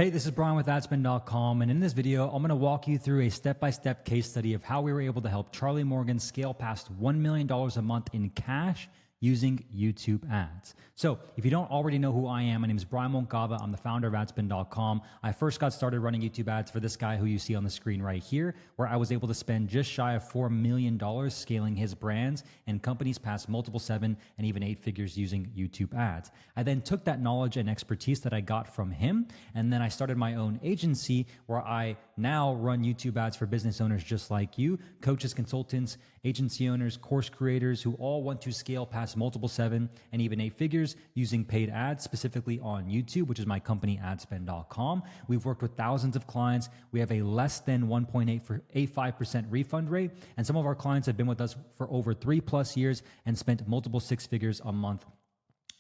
Hey, this is Brian with adspin.com, and in this video, I'm going to walk you through a step-by-step case study of how we were able to help Charlie Morgan scale past $1 million a month in cash using YouTube ads. So if you don't already know who I am, my name is Brian Moncada. I'm the founder of adspin.com. I first got started running YouTube ads for this guy who you see on the screen right here, where I was able to spend just shy of $4 million scaling his brands and companies past multiple 7 and even 8 figures using YouTube ads. I then took that knowledge and expertise that I got from him, and then I started my own agency where I now run YouTube ads for business owners just like you, coaches, consultants, agency owners, course creators who all want to scale past multiple 7 and even 8 figures using paid ads, specifically on YouTube, which is my company, adspin.com. We've worked with thousands of clients. We have a less than 1.85% refund rate, and some of our clients have been with us for over 3+ years and spent multiple 6 figures a month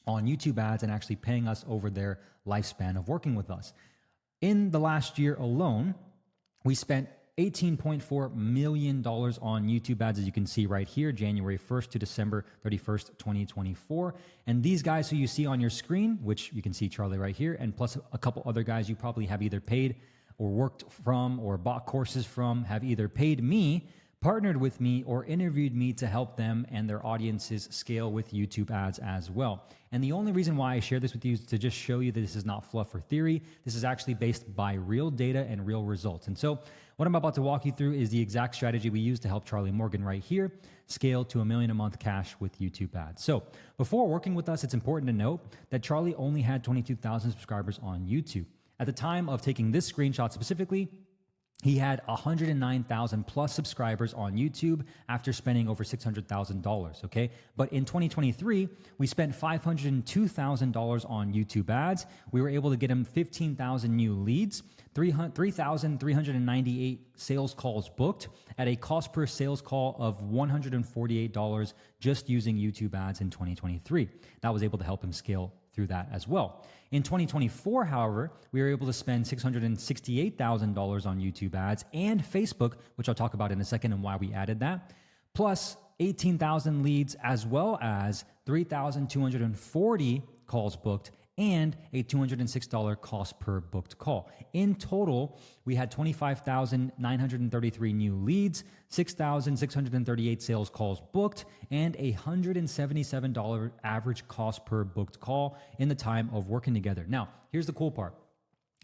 on YouTube ads and actually paying us over their lifespan of working with us. In the last year alone, we spent $18.4 million on YouTube ads, as you can see right here, January 1st to December 31st, 2024. And these guys who you see on your screen, which you can see Charlie right here, and plus a couple other guys you probably have either paid or worked from or bought courses from, have either paid me, partnered with me, or interviewed me to help them and their audiences scale with YouTube ads as well. And the only reason why I share this with you is to just show you that this is not fluff or theory. This is actually based by real data and real results. And so what I'm about to walk you through is the exact strategy we use to help Charlie Morgan right here scale to $1 million a month cash with YouTube ads. So before working with us, it's important to note that Charlie only had 22,000 subscribers on YouTube. At the time of taking this screenshot specifically, he had 109,000 plus subscribers on YouTube after spending over $600,000, okay? But in 2023, we spent $502,000 on YouTube ads. We were able to get him 15,000 new leads, 3,398 sales calls booked at a cost per sales call of $148 just using YouTube ads in 2023. That was able to help him scale through that as well. In 2024, however, we were able to spend $668,000 on YouTube ads and Facebook, which I'll talk about in a second and why we added that, plus 18,000 leads, as well as 3,240 calls booked and a $206 cost per booked call. In total, we had 25,933 new leads, 6,638 sales calls booked, and a $177 average cost per booked call in the time of working together. Now, here's the cool part,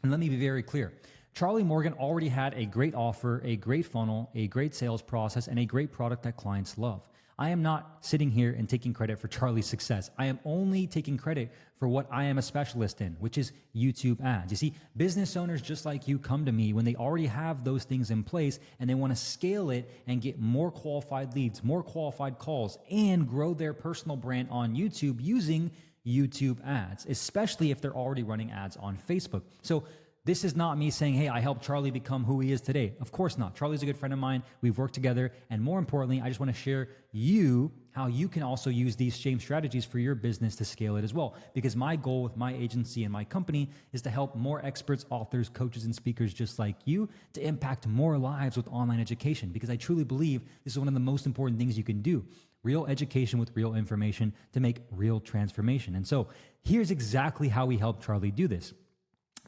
and let me be very clear. Charlie Morgan already had a great offer, a great funnel, a great sales process, and a great product that clients love. I am not sitting here and taking credit for Charlie's success. I am only taking credit for what I am a specialist in, which is YouTube ads. You see, business owners just like you come to me when they already have those things in place and they want to scale it and get more qualified leads, more qualified calls, and grow their personal brand on YouTube using YouTube ads, especially if they're already running ads on Facebook. So this is not me saying, hey, I helped Charlie become who he is today. Of course not. Charlie's a good friend of mine. We've worked together. And more importantly, I just want to share you how you can also use these same strategies for your business to scale it as well. Because my goal with my agency and my company is to help more experts, authors, coaches, and speakers just like you to impact more lives with online education. Because I truly believe this is one of the most important things you can do. Real education with real information to make real transformation. And so here's exactly how we helped Charlie do this.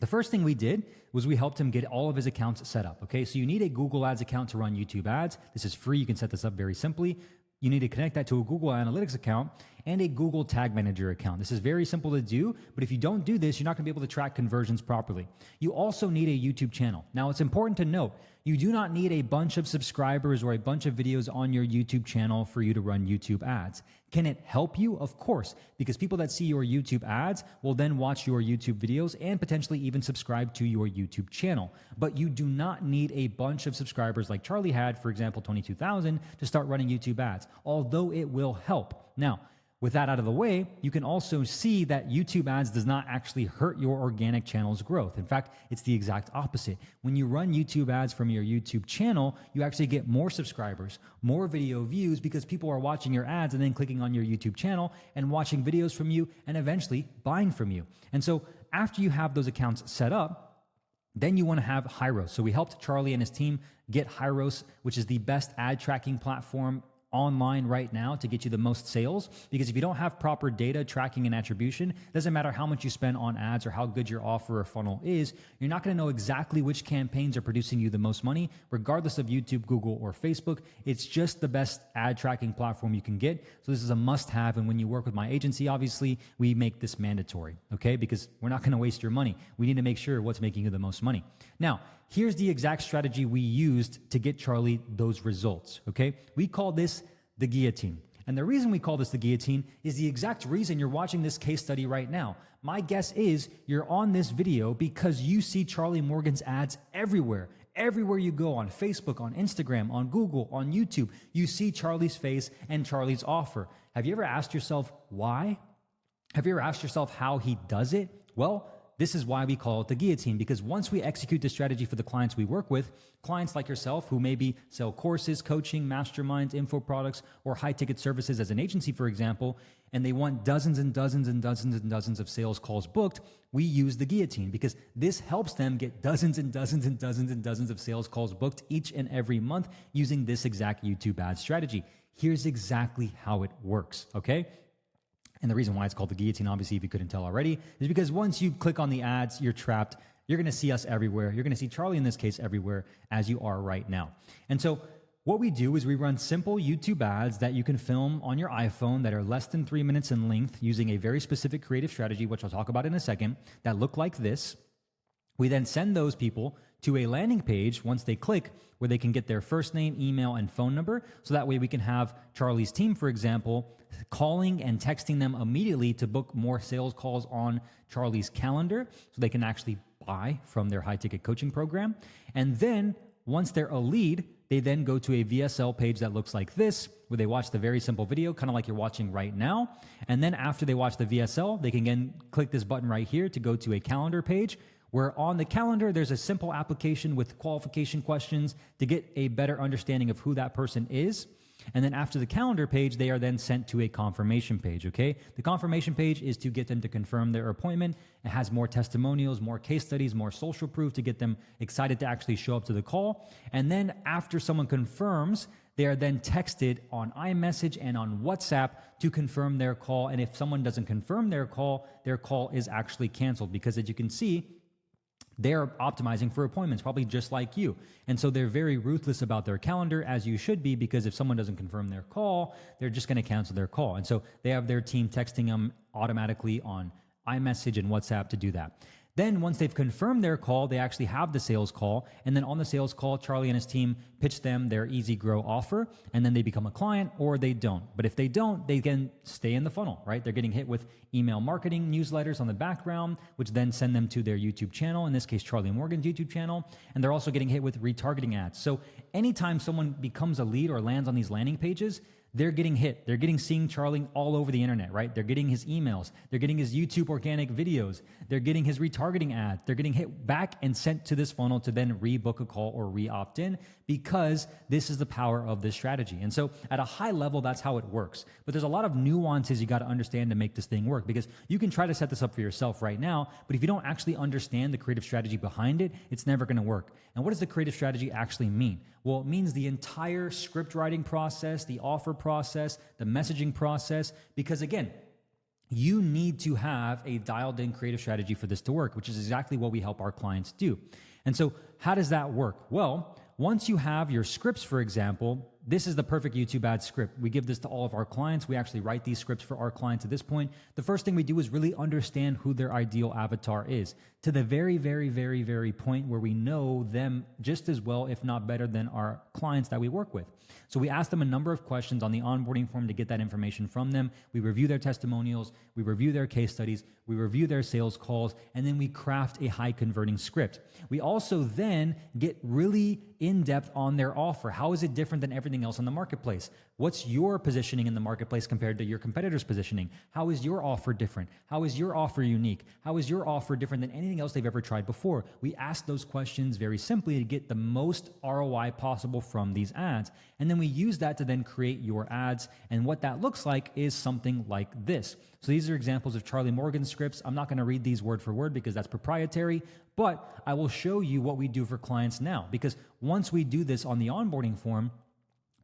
The first thing we did was we helped him get all of his accounts set up, okay? So you need a Google Ads account to run YouTube ads. This is free. You can set this up very simply. You need to connect that to a Google Analytics account and a Google Tag Manager account. This is very simple to do, but if you don't do this, you're not going to be able to track conversions properly. You also need a YouTube channel. Now, it's important to note, you do not need a bunch of subscribers or a bunch of videos on your YouTube channel for you to run YouTube ads. Can it help you? Of course, because people that see your YouTube ads will then watch your YouTube videos and potentially even subscribe to your YouTube channel. But you do not need a bunch of subscribers like Charlie had, for example, 22,000, to start running YouTube ads, although it will help. Now, with that out of the way, you can also see that YouTube ads does not actually hurt your organic channel's growth. In fact, it's the exact opposite. When you run YouTube ads from your YouTube channel, you actually get more subscribers, more video views because people are watching your ads and then clicking on your YouTube channel and watching videos from you and eventually buying from you. And so after you have those accounts set up, then you want to have Hyros. So we helped Charlie and his team get Hyros, which is the best ad tracking platform online right now to get you the most sales, because if you don't have proper data tracking and attribution, it doesn't matter how much you spend on ads or how good your offer or funnel is, you're not going to know exactly which campaigns are producing you the most money, regardless of YouTube, Google, or Facebook. It's just the best ad tracking platform you can get. So this is a must-have, and when you work with my agency, obviously, we make this mandatory, okay? Because we're not going to waste your money. We need to make sure what's making you the most money. Now, here's the exact strategy we used to get Charlie those results, okay? We call this the guillotine. And the reason we call this the guillotine is the exact reason you're watching this case study right now. My guess is you're on this video because you see Charlie Morgan's ads everywhere. Everywhere you go, on Facebook, on Instagram, on Google, on YouTube, you see Charlie's face and Charlie's offer. Have you ever asked yourself why? Have you ever asked yourself how he does it? Well, this is why we call it the guillotine, because once we execute this strategy for the clients we work with, clients like yourself who maybe sell courses, coaching, masterminds, info products, or high-ticket services as an agency, for example, and they want dozens and dozens and dozens and dozens of sales calls booked, we use the guillotine because this helps them get dozens and dozens and dozens and dozens of sales calls booked each and every month using this exact YouTube ad strategy. Here's exactly how it works, okay? And the reason why it's called the guillotine, obviously, if you couldn't tell already, is because once you click on the ads, you're trapped. You're going to see us everywhere. You're going to see Charlie, in this case, everywhere, as you are right now. And so what we do is we run simple YouTube ads that you can film on your iPhone that are less than 3 minutes in length using a very specific creative strategy, which I'll talk about in a second, that look like this. We then send those people to a landing page once they click where they can get their first name, email, and phone number. So that way we can have Charlie's team, for example, calling and texting them immediately to book more sales calls on Charlie's calendar so they can actually buy from their high-ticket coaching program. And then once they're a lead, they then go to a VSL page that looks like this, where they watch the very simple video, kind of like you're watching right now. And then after they watch the VSL, they can again click this button right here to go to a calendar page, where on the calendar, there's a simple application with qualification questions to get a better understanding of who that person is. And then after the calendar page, they are then sent to a confirmation page, okay? The confirmation page is to get them to confirm their appointment. It has more testimonials, more case studies, more social proof to get them excited to actually show up to the call. And then after someone confirms, they are then texted on iMessage and on WhatsApp to confirm their call. And if someone doesn't confirm their call is actually canceled, because as you can see, they're optimizing for appointments, probably just like you. And so they're very ruthless about their calendar, as you should be, because if someone doesn't confirm their call, they're just going to cancel their call. And so they have their team texting them automatically on iMessage and WhatsApp to do that. Then once they've confirmed their call, they actually have the sales call. And then on the sales call, Charlie and his team pitch them their Easy Grow offer, and then they become a client or they don't. But if they don't, they can stay in the funnel, right? They're getting hit with email marketing newsletters on the background, which then send them to their YouTube channel, in this case, Charlie Morgan's YouTube channel. And they're also getting hit with retargeting ads. So anytime someone becomes a lead or lands on these landing pages, they're getting hit. They're getting seeing Charlie all over the internet, right? They're getting his emails. They're getting his YouTube organic videos. They're getting his retargeting ads. They're getting hit back and sent to this funnel to then rebook a call or re-opt in, because this is the power of this strategy. And so at a high level, that's how it works. But there's a lot of nuances you got to understand to make this thing work, because you can try to set this up for yourself right now, but if you don't actually understand the creative strategy behind it, it's never going to work. And what does the creative strategy actually mean? Well, it means the entire script writing process, the offer process, the messaging process, because again, you need to have a dialed in creative strategy for this to work, which is exactly what we help our clients do. And so how does that work? Well, once you have your scripts, for example, this is the perfect YouTube ad script. We give this to all of our clients. We actually write these scripts for our clients at this point. The first thing we do is really understand who their ideal avatar is, to the very, very, very, very point where we know them just as well, if not better, than our clients that we work with. So we ask them a number of questions on the onboarding form to get that information from them. We review their testimonials, we review their case studies, we review their sales calls, and then we craft a high converting script. We also then get really in-depth on their offer. How is it different than everything else on the marketplace? What's your positioning in the marketplace compared to your competitors' positioning? How is your offer different? How is your offer unique? How is your offer different than anything else they've ever tried before? We ask those questions very simply to get the most ROI possible from these ads. And then we use that to then create your ads. And what that looks like is something like this. So these are examples of Charlie Morgan's scripts. I'm not going to read these word for word because that's proprietary, but I will show you what we do for clients now. Because once we do this on the onboarding form,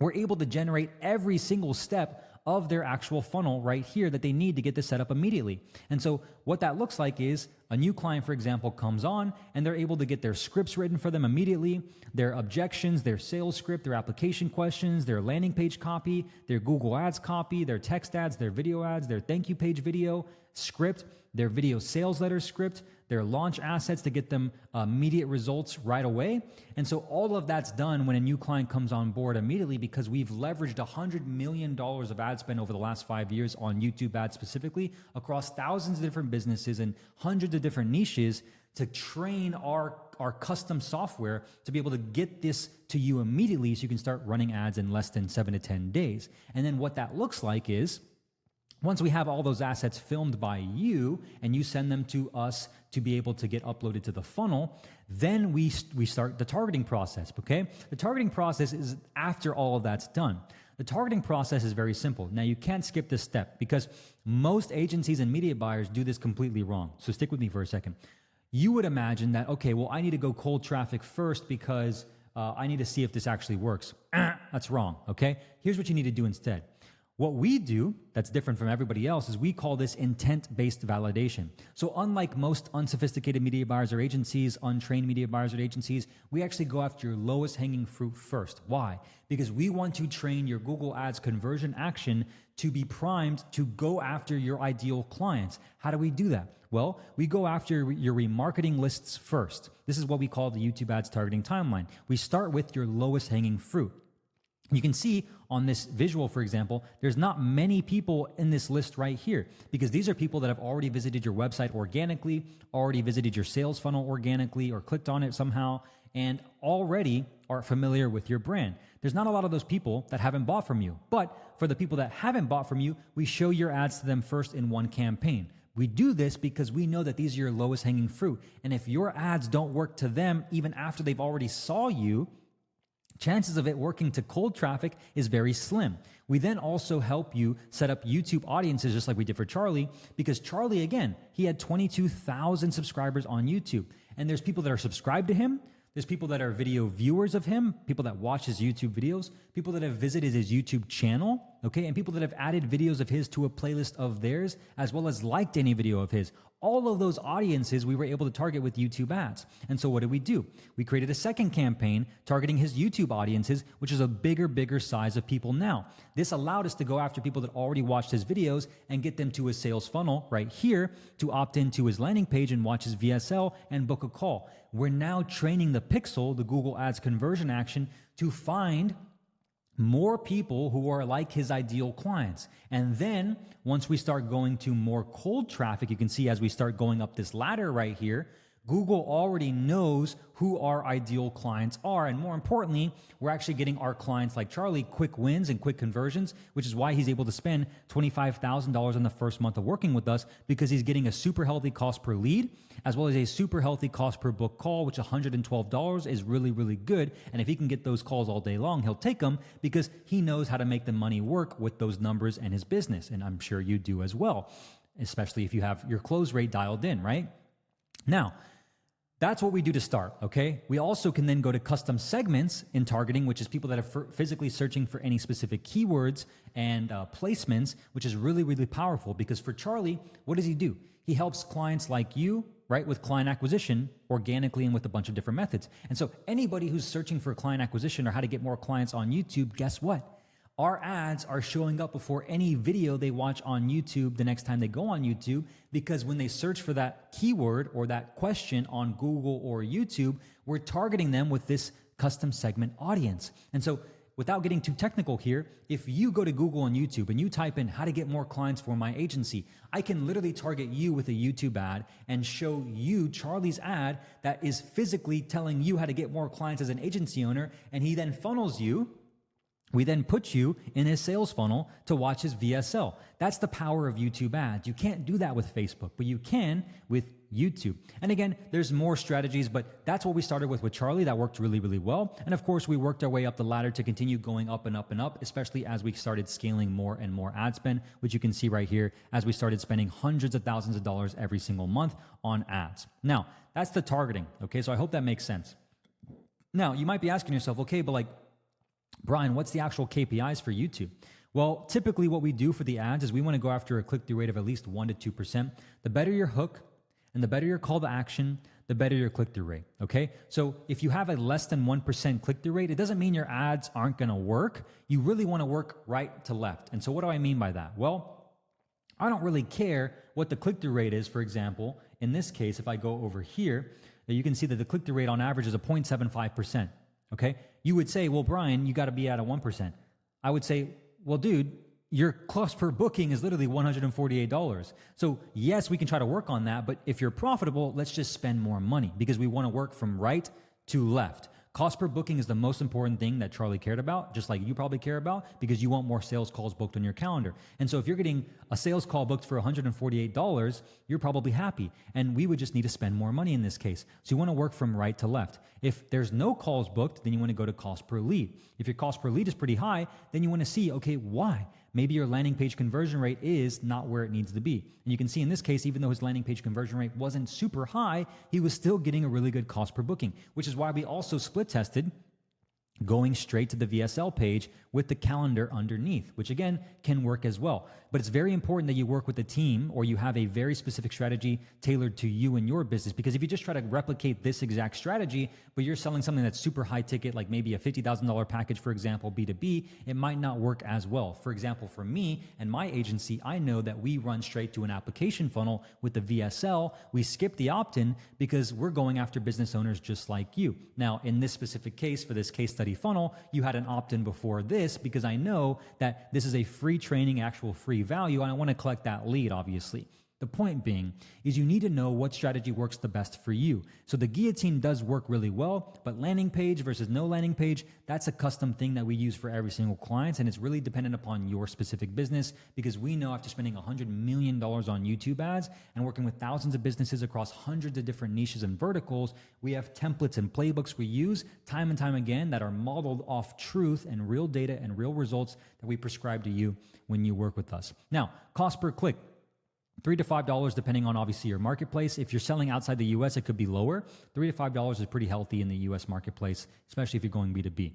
we're able to generate every single step of their actual funnel right here that they need to get this set up immediately. And so what that looks like is a new client, for example, comes on and they're able to get their scripts written for them immediately, their objections, their sales script, their application questions, their landing page copy, their Google Ads copy, their text ads, their video ads, their thank you page video script, their video sales letter script, their launch assets to get them immediate results right away. And so all of that's done when a new client comes on board immediately, because we've leveraged $100 million of ad spend over the last 5 years on YouTube ads specifically across thousands of different businesses and hundreds of different niches to train our custom software to be able to get this to you immediately so you can start running ads in less than 7 to 10 days. And then what that looks like is, once we have all those assets filmed by you and you send them to us to be able to get uploaded to the funnel, then we start the targeting process, okay? The targeting process is after all of that's done. The targeting process is very simple. Now, you can't skip this step because most agencies and media buyers do this completely wrong. So stick with me for a second. You would imagine that, okay, well, I need to go cold traffic first because I need to see if this actually works. That's wrong, okay? Here's what you need to do instead. What we do that's different from everybody else is we call this intent-based validation. So unlike most unsophisticated media buyers or agencies, untrained media buyers or agencies, we actually go after your lowest hanging fruit first. Why? Because we want to train your Google Ads conversion action to be primed to go after your ideal clients. How do we do that? Well, we go after your remarketing lists first. This is what we call the YouTube Ads targeting timeline. We start with your lowest hanging fruit. You can see on this visual, for example, there's not many people in this list right here because these are people that have already visited your website organically, already visited your sales funnel organically or clicked on it somehow, and already are familiar with your brand. There's not a lot of those people that haven't bought from you. But for the people that haven't bought from you, we show your ads to them first in one campaign. We do this because we know that these are your lowest hanging fruit. And if your ads don't work to them even after they've already saw you, chances of it working to cold traffic is very slim. We then also help you set up YouTube audiences just like we did for Charlie, because Charlie, again, he had 22,000 subscribers on YouTube. And there's people that are subscribed to him. There's people that are video viewers of him, people that watch his YouTube videos, people that have visited his YouTube channel, okay, and people that have added videos of his to a playlist of theirs, as well as liked any video of his. All of those audiences we were able to target with YouTube ads. And so what did we do? We created a second campaign targeting his YouTube audiences, which is a bigger size of people now. This allowed us to go after people that already watched his videos and get them to his sales funnel right here to opt into his landing page and watch his VSL and book a call. We're now training the pixel, the Google Ads conversion action, to find more people who are like his ideal clients. And then once we start going to more cold traffic, you can see as we start going up this ladder right here, Google already knows who our ideal clients are. And more importantly, we're actually getting our clients like Charlie quick wins and quick conversions, which is why he's able to spend $25,000 in the first month of working with us, because he's getting a super healthy cost per lead, as well as a super healthy cost per book call, which $112 is really good. And if he can get those calls all day long, he'll take them because he knows how to make the money work with those numbers and his business. And I'm sure you do as well, especially if you have your close rate dialed in, right? Now, that's what we do to start, okay? We also can then go to custom segments in targeting, which is people that are physically searching for any specific keywords and placements, which is really powerful, because for Charlie, what does he do? He helps clients like you, right, with client acquisition organically and with a bunch of different methods. And so anybody who's searching for client acquisition or how to get more clients on YouTube, guess what? Our ads are showing up before any video they watch on YouTube the next time they go on YouTube, because when they search for that keyword or that question on Google or YouTube, we're targeting them with this custom segment audience. And so without getting too technical here, if you go to Google and YouTube and you type in how to get more clients for my agency, I can literally target you with a YouTube ad and show you Charlie's ad that is physically telling you how to get more clients as an agency owner, and he then funnels you. We then put you in his sales funnel to watch his VSL. That's the power of YouTube ads. You can't do that with Facebook, but you can with YouTube. And again, there's more strategies, but that's what we started with Charlie. That worked really well. And of course, we worked our way up the ladder to continue going up and up, especially as we started scaling more and more ad spend, which you can see right here as we started spending hundreds of thousands of dollars every single month on ads. Now, that's the targeting, okay? So I hope that makes sense. Now, you might be asking yourself, okay, but like, Brian, what's the actual KPIs for YouTube? Well, typically what we do for the ads is we want to go after a click-through rate of at least 1 to 2%. The better your hook and the better your call to action, the better your click-through rate, okay? So if you have a less than 1% click-through rate, it doesn't mean your ads aren't gonna work. You really wanna work right to left. And so what do I mean by that? Well, I don't really care what the click-through rate is, for example. In this case, if I go over here, you can see that the click-through rate on average is a 0.75%, okay? You would say, well, Brian, you gotta be at a 1%. I would say, well, dude, your cost per booking is literally $148. So yes, we can try to work on that, but if you're profitable, let's just spend more money because we want to work from right to left. Cost per booking is the most important thing that Charlie cared about, just like you probably care about, because you want more sales calls booked on your calendar. And so if you're getting a sales call booked for $148, you're probably happy. And we would just need to spend more money in this case. So you want to work from right to left. If there's no calls booked, then you want to go to cost per lead. If your cost per lead is pretty high, then you want to see, okay, why? Maybe your landing page conversion rate is not where it needs to be. And you can see in this case, even though his landing page conversion rate wasn't super high, he was still getting a really good cost per booking, which is why we also split tested going straight to the VSL page with the calendar underneath, which again can work as well. But it's very important that you work with a team or you have a very specific strategy tailored to you and your business, because if you just try to replicate this exact strategy, but you're selling something that's super high ticket, like maybe a $50,000 package, for example, B2B, it might not work as well. For example, for me and my agency, I know that we run straight to an application funnel with the VSL. We skip the opt-in because we're going after business owners just like you. Now, in this specific case, for this case study funnel, you had an opt-in before this because I know that this is a free training, actual free value, and I want to collect that lead, obviously. The point being is you need to know what strategy works the best for you. So the guillotine does work really well, but landing page versus no landing page, that's a custom thing that we use for every single client, and it's really dependent upon your specific business, because we know after spending $100 million on YouTube ads and working with thousands of businesses across hundreds of different niches and verticals, we have templates and playbooks we use time and time again that are modeled off truth and real data and real results that we prescribe to you when you work with us. Now, cost per click. $3 to $5 depending on obviously your marketplace. If you're selling outside the US, it could be lower. $3 to $5 is pretty healthy in the US marketplace, especially if you're going B2B.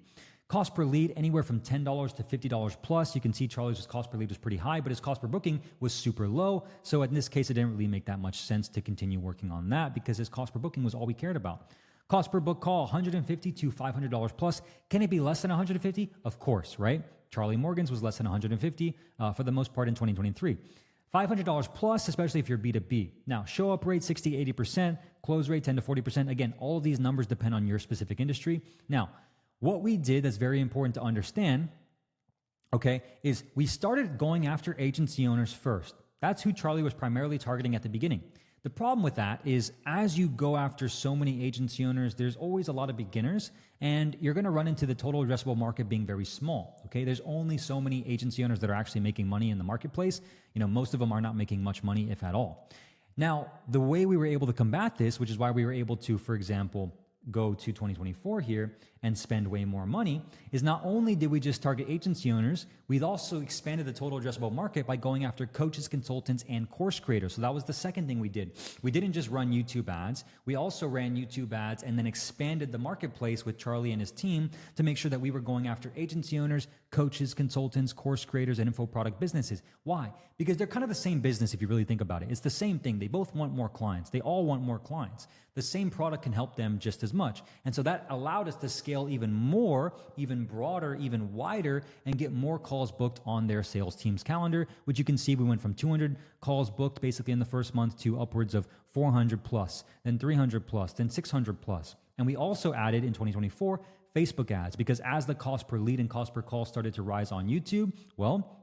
Cost per lead, anywhere from $10 to $50 plus. You can see Charlie's cost per lead was pretty high, but his cost per booking was super low. So in this case, it didn't really make that much sense to continue working on that because his cost per booking was all we cared about. Cost per book call, $150 to $500 plus. Can it be less than $150? Of course, right? Charlie Morgan's was less than $150 for the most part in 2023. $500 plus, especially if you're B2B. Now, show up rate 60 to 80%, close rate 10 to 40%. Again, all of these numbers depend on your specific industry. Now, what we did that's very important to understand, okay, is we started going after agency owners first. That's who Charlie was primarily targeting at the beginning. The problem with that is as you go after so many agency owners, there's always a lot of beginners, and you're going to run into the total addressable market being very small. Okay, there's only so many agency owners that are actually making money in the marketplace. You know, most of them are not making much money, if at all. Now, the way we were able to combat this, which is why we were able to, for example, go to 2024 here and spend way more money, is not only did we just target agency owners, we've also expanded the total addressable market by going after coaches, consultants, and course creators. So that was the second thing we did. We didn't just run YouTube ads. We also ran YouTube ads and then expanded the marketplace with Charlie and his team to make sure that we were going after agency owners, coaches, consultants, course creators, and info product businesses. Why? Because they're kind of the same business if you really think about it. It's the same thing. They both want more clients. They all want more clients. The same product can help them just as much. And so that allowed us to scale even more, even broader, even wider, and get more calls booked on their sales team's calendar, which you can see we went from 200 calls booked basically in the first month to upwards of 400 plus, then 300 plus, then 600 plus. And we also added in 2024 Facebook ads, because as the cost per lead and cost per call started to rise on YouTube, well,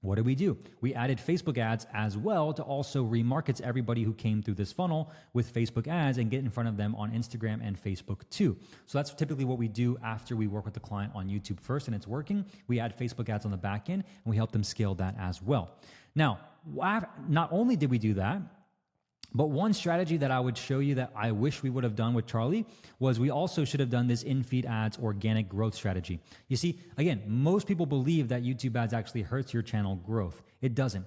what did we do? We added Facebook ads as well to also remarket to everybody who came through this funnel with Facebook ads and get in front of them on Instagram and Facebook too. So that's typically what we do after we work with the client on YouTube first and it's working. We add Facebook ads on the back end and we help them scale that as well. Now, not only did we do that, but one strategy that I would show you that I wish we would have done with Charlie was we also should have done this in-feed ads organic growth strategy. You see, again, most people believe that YouTube ads actually hurts your channel growth. It doesn't.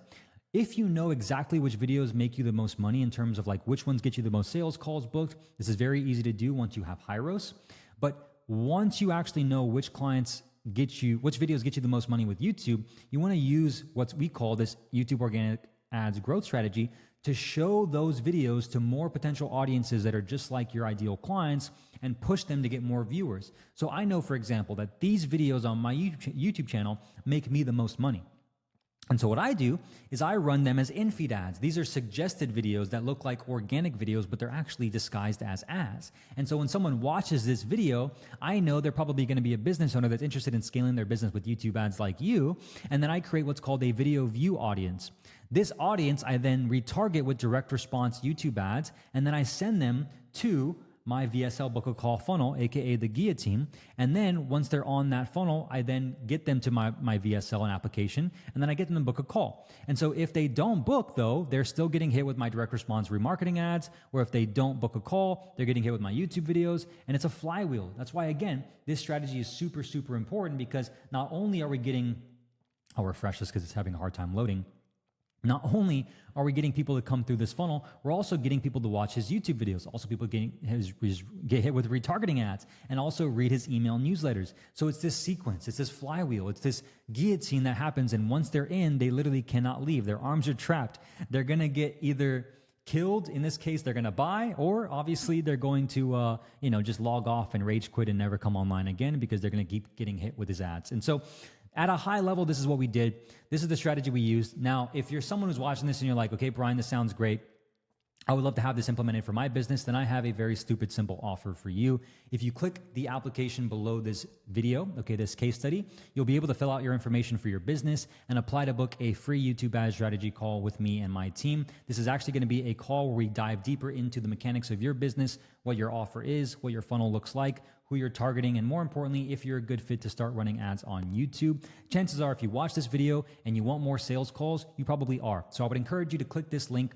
If you know exactly which videos make you the most money in terms of like which ones get you the most sales calls booked, this is very easy to do once you have Hyros. But once you actually know which clients which videos get you the most money with YouTube, you want to use what we call this YouTube organic ads growth strategy to show those videos to more potential audiences that are just like your ideal clients and push them to get more viewers. So I know, for example, that these videos on my YouTube channel make me the most money. And so what I do is I run them as in-feed ads. These are suggested videos that look like organic videos, but they're actually disguised as ads. And so when someone watches this video, I know they're probably going to be a business owner that's interested in scaling their business with YouTube ads like you. And then I create what's called a video view audience. This audience, I then retarget with direct response YouTube ads, and then I send them to my VSL book a call funnel, aka the guillotine. And then once they're on that funnel, I then get them to my VSL and application, and then I get them to book a call. And so if they don't book though, they're still getting hit with my direct response remarketing ads, or if they don't book a call, they're getting hit with my YouTube videos, and it's a flywheel. That's why, again, this strategy is super, super important, because not only are we getting, I'll refresh this because it's having a hard time loading. Not only are we getting people to come through this funnel, we're also getting people to watch his YouTube videos. Also, people get hit with retargeting ads, and also read his email newsletters. So it's this sequence, it's this flywheel, it's this guillotine that happens. And once they're in, they literally cannot leave. Their arms are trapped. They're going to get either killed. In this case, they're going to buy, or obviously they're going to, just log off and rage quit and never come online again, because they're going to keep getting hit with his ads. And so at a high level, this is what we did. This is the strategy we used. Now, if you're someone who's watching this and you're like, okay, Brian, this sounds great, I would love to have this implemented for my business, then I have a very stupid, simple offer for you. If you click the application below this video, okay, this case study, you'll be able to fill out your information for your business and apply to book a free YouTube ad strategy call with me and my team. This is actually going to be a call where we dive deeper into the mechanics of your business, what your offer is, what your funnel looks like, who you're targeting, and more importantly, if you're a good fit to start running ads on YouTube. Chances are, if you watch this video and you want more sales calls, you probably are. So I would encourage you to click this link,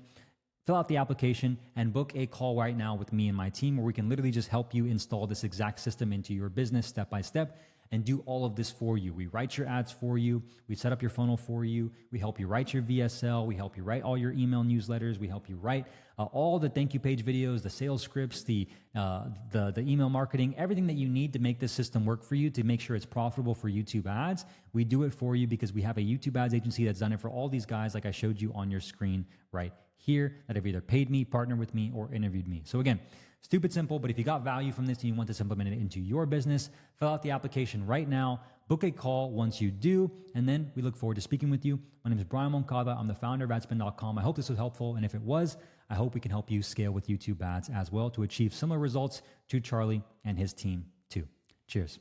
fill out the application, and book a call right now with me and my team, where we can literally just help you install this exact system into your business step by step and do all of this for you. We write your ads for you. We set up your funnel for you. We help you write your VSL. We help you write all your email newsletters. We help you write all the thank you page videos, the sales scripts, the email marketing, everything that you need to make this system work for you, to make sure it's profitable for YouTube ads. We do it for you because we have a YouTube ads agency that's done it for all these guys, like I showed you on your screen right here, that have either paid me, partnered with me, or interviewed me. So again, stupid simple, but if you got value from this and you want this implemented into your business, fill out the application right now, book a call once you do, and then we look forward to speaking with you. My name is Brian Moncada. I'm the founder of adspin.com. I hope this was helpful, and if it was, I hope we can help you scale with YouTube ads as well to achieve similar results to Charlie and his team too. Cheers.